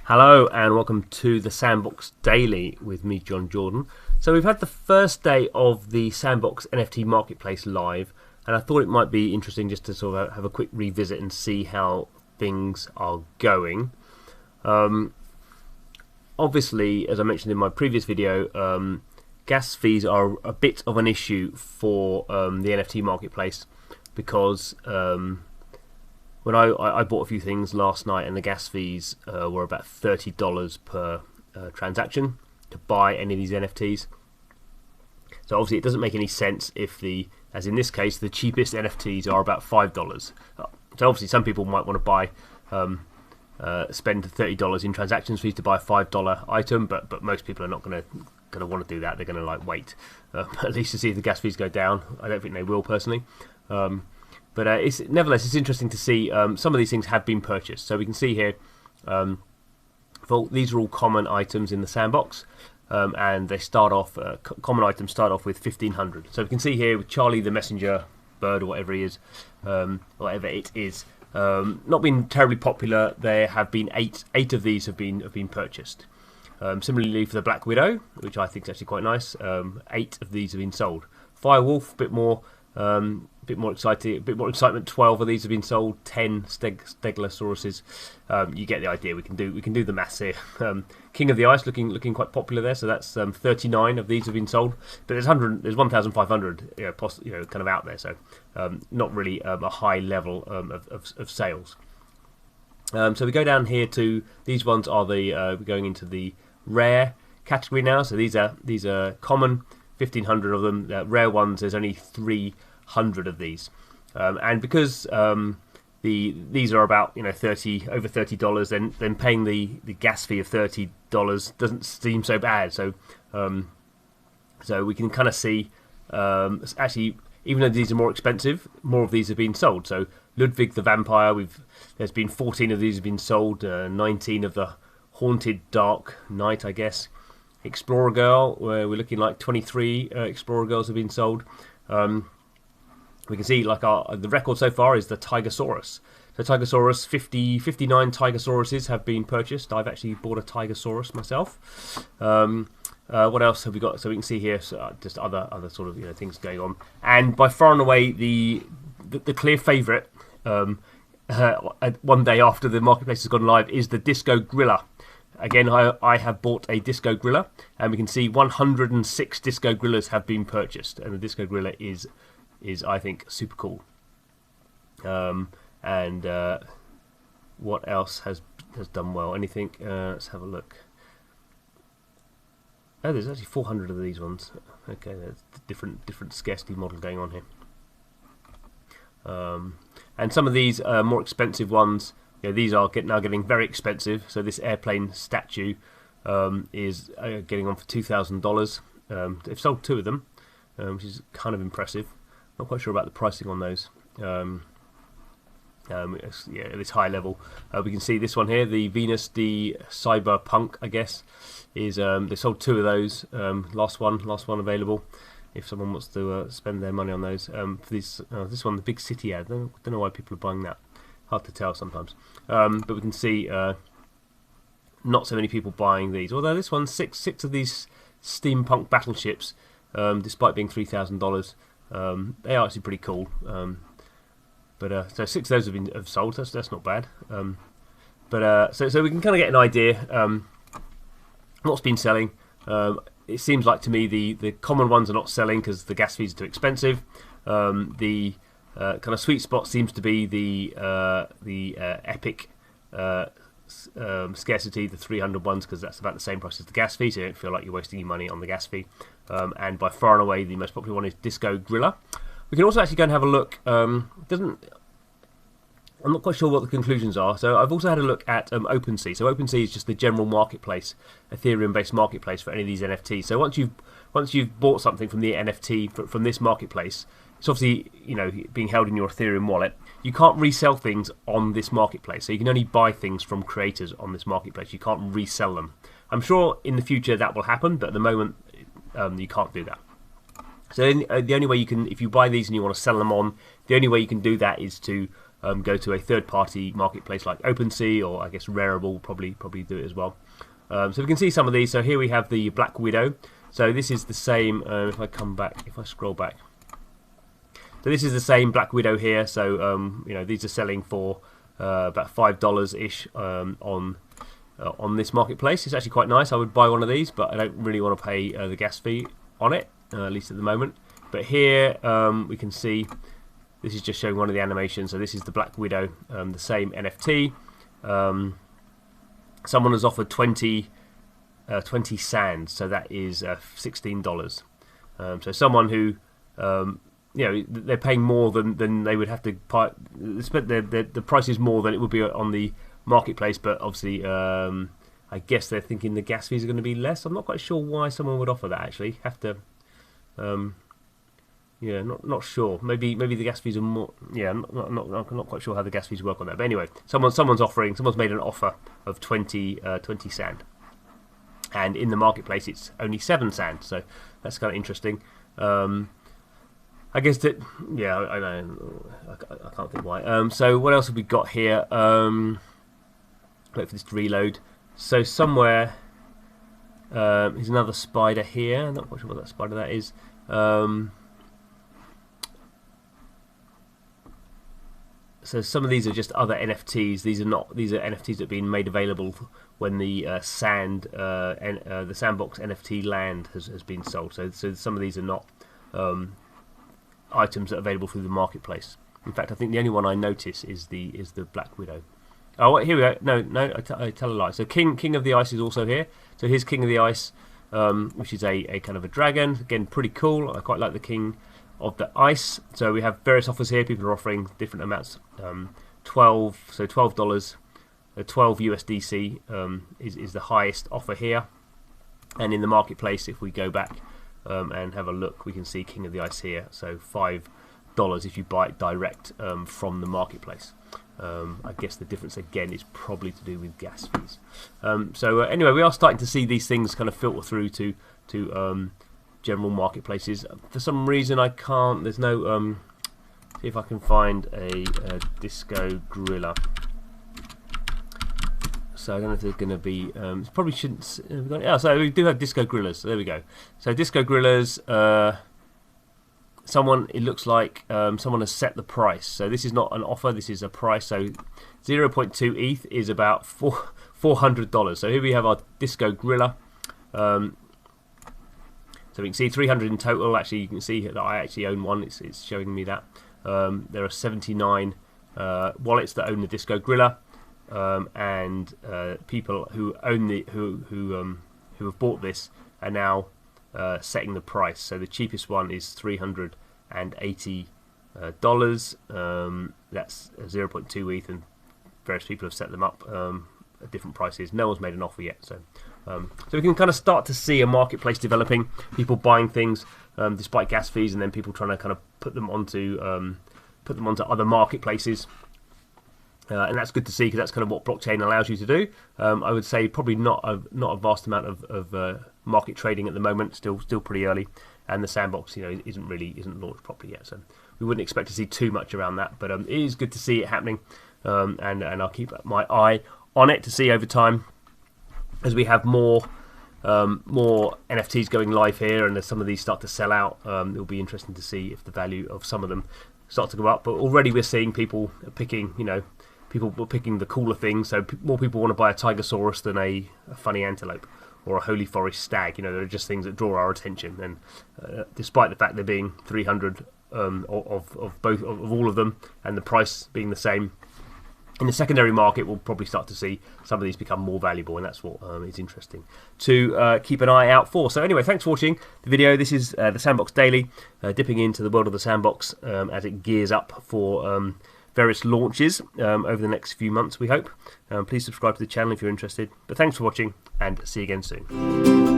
Hello and welcome to the Sandbox Daily with me, John Jordan. So we've had the first day of the Sandbox NFT marketplace live, and I thought it might be interesting just to sort of have a quick revisit and see how things are going. Obviously, as I mentioned in my previous video, gas fees are a bit of an issue for the NFT marketplace because when I bought a few things last night, and the gas fees were about $30 per transaction to buy any of these NFTs. So obviously it doesn't make any sense if as in this case, the cheapest NFTs are about $5. So obviously some people might want to buy, spend $30 in transactions fees to buy a $5 item, but most people are not going to want to do that. They're going to wait at least to see if the gas fees go down. I don't think they will personally. But nevertheless, it's interesting to see some of these things have been purchased. So we can see here, these are all common items in the sandbox, and they start off, common items start off with 1,500. So we can see here with Charlie the Messenger bird, or whatever he is, whatever it is, not been terribly popular. There have been eight of these have been purchased. Similarly for the Black Widow, which I think is actually quite nice, 8 of these have been sold. Firewolf, a bit more excitement. 12 of these have been sold. 10 Stegosaurus. You get the idea. We can do the maths here. King of the Ice looking quite popular there. So that's 39 of these have been sold. But there's 1,500 kind of out there. So not really a high level of sales. So we go down here to these ones are we're going into the rare category now. So these are common. 1,500 of them. Rare ones, there's only 300 of these, and because these are about over $30, then paying the gas fee of $30 doesn't seem so bad. So so we can kind of see actually, even though these are more expensive, more of these have been sold. So Ludwig the Vampire, there's been 14 of these have been sold, 19 of the Haunted Dark Knight, I guess. Explorer Girl, where we're looking like 23 Explorer Girls have been sold. We can see like the record so far is the Tigersaurus. So Tigersaurus, 59 Tigersauruses have been purchased. I've actually bought a Tigersaurus myself. What else have we got? So we can see here just other sort of things going on. And by far and away the clear favourite, one day after the marketplace has gone live, is the Disco Gorilla. Again, I have bought a Disco Gorilla, and we can see 106 Disco Gorillas have been purchased, and the Disco Gorilla is I think super cool. And what else has done well? Anything? Let's have a look. Oh, there's actually 400 of these ones. Okay, there's different scarcity model going on here. And some of these more expensive ones. These are now getting very expensive. So this airplane statue is getting on for $2,000. They've sold 2 of them, which is kind of impressive. Not quite sure about the pricing on those. At this high level, we can see this one here, the Venus the Cyberpunk, I guess, is they sold 2 of those. Last one available. If someone wants to spend their money on those, for this one, the big city ad. I don't know why people are buying that. Hard to tell sometimes, but we can see not so many people buying these. Although this one, six of these steampunk battleships, despite being $3,000, they are actually pretty cool. But so 6 of those have sold. That's not bad. So we can kind of get an idea what's been selling. It seems like to me the common ones are not selling because the gas fees are too expensive. The kind of sweet spot seems to be the epic scarcity, the 300 ones, because that's about the same price as the gas fee, so you don't feel like you're wasting your money on the gas fee. And by far and away, the most popular one is Disco Gorilla. We can also actually go and have a look. I'm not quite sure what the conclusions are. So I've also had a look at OpenSea. So OpenSea is just the general marketplace, Ethereum-based marketplace for any of these NFTs. So once you've bought something from the NFT from this marketplace, it's obviously being held in your Ethereum wallet. You can't resell things on this marketplace, so you can only buy things from creators on this marketplace. You can't resell them. I'm sure in the future that will happen, but at the moment you can't do that. So the only way you can, if you buy these and you want to sell them on, the only way you can do that is to go to a third-party marketplace like OpenSea, or I guess Rarible will probably do it as well. So we can see some of these. So here we have the Black Widow. So this is the same. If I scroll back. So this is the same Black Widow here. So these are selling for about $5 ish on this marketplace. It's actually quite nice. I would buy one of these, but I don't really want to pay the gas fee on it, at least at the moment. But here we can see this is just showing one of the animations. So this is the Black Widow, the same NFT. Someone has offered 20 sands, so that is $16. So someone who they're paying more than they would have to buy. The price is more than it would be on the marketplace, but obviously I guess they're thinking the gas fees are going to be less. I'm not quite sure why someone would offer that. Actually, have to. Not sure. Maybe the gas fees are more. Yeah, not quite sure how the gas fees work on that. But anyway, someone's made an offer of 20 sand, and in the marketplace it's only 7 sand. So that's kind of interesting. I guess that. Yeah, I know. I can't think why. So what else have we got here? Wait for this to reload. So somewhere is another spider here. I'm not quite sure what that spider that is. So some of these are just other NFTs. These are NFTs that have been made available when the the SANDBOX NFT land has been sold. So some of these are not items that are available through the marketplace. In fact, I think the only one I notice is the Black Widow. Oh, here we go. No, I tell a lie. So King of the Ice is also here. So here's King of the Ice, which is a kind of a dragon. Again, pretty cool. I quite like the King of the Ice. So we have various offers here. People are offering different amounts. $12 USDC is the highest offer here. And in the marketplace, if we go back and have a look, we can see King of the Ice here. So $5 if you buy it direct from the marketplace. I guess the difference again is probably to do with gas fees. Anyway, we are starting to see these things kind of filter through to general marketplaces. For some reason I can't. There's no. See if I can find a Disco Gorilla. So I don't know if there's going to be. Probably shouldn't. So we do have Disco Gorillas. So there we go. So Disco Gorillas. It looks like someone has set the price. So this is not an offer, this is a price. So 0.2 ETH is about $400. So here we have our Disco Gorilla. So we can see 300 in total. Actually, you can see that I actually own one. It's showing me that. There are 79 wallets that own the Disco Gorilla, and people who own who have bought this are now setting the price. So the cheapest one is $380. That's 0.2 ETH, and various people have set them up at different prices. No one's made an offer yet, so we can kind of start to see a marketplace developing. People buying things despite gas fees, and then people trying to kind of put them onto other marketplaces. And that's good to see, because that's kind of what blockchain allows you to do. I would say probably not a vast amount of market trading at the moment. Still pretty early, and the SANDBOX isn't launched properly yet. So we wouldn't expect to see too much around that. But it is good to see it happening, and I'll keep my eye on it to see over time as we have more NFTs going live here, and as some of these start to sell out. It'll be interesting to see if the value of some of them start to go up. But already we're seeing people picking, people were picking the cooler things. So more people want to buy a Tigersaurus than a funny antelope or a holy forest stag. There are just things that draw our attention. And despite the fact there being 300 of all of them, and the price being the same, in the secondary market we'll probably start to see some of these become more valuable, and that's what is interesting to keep an eye out for. So anyway, thanks for watching the video. This is the SANDBOX Daily, dipping into the world of the sandbox as it gears up for various launches over the next few months, we hope. Please subscribe to the channel if you're interested. But thanks for watching, and see you again soon.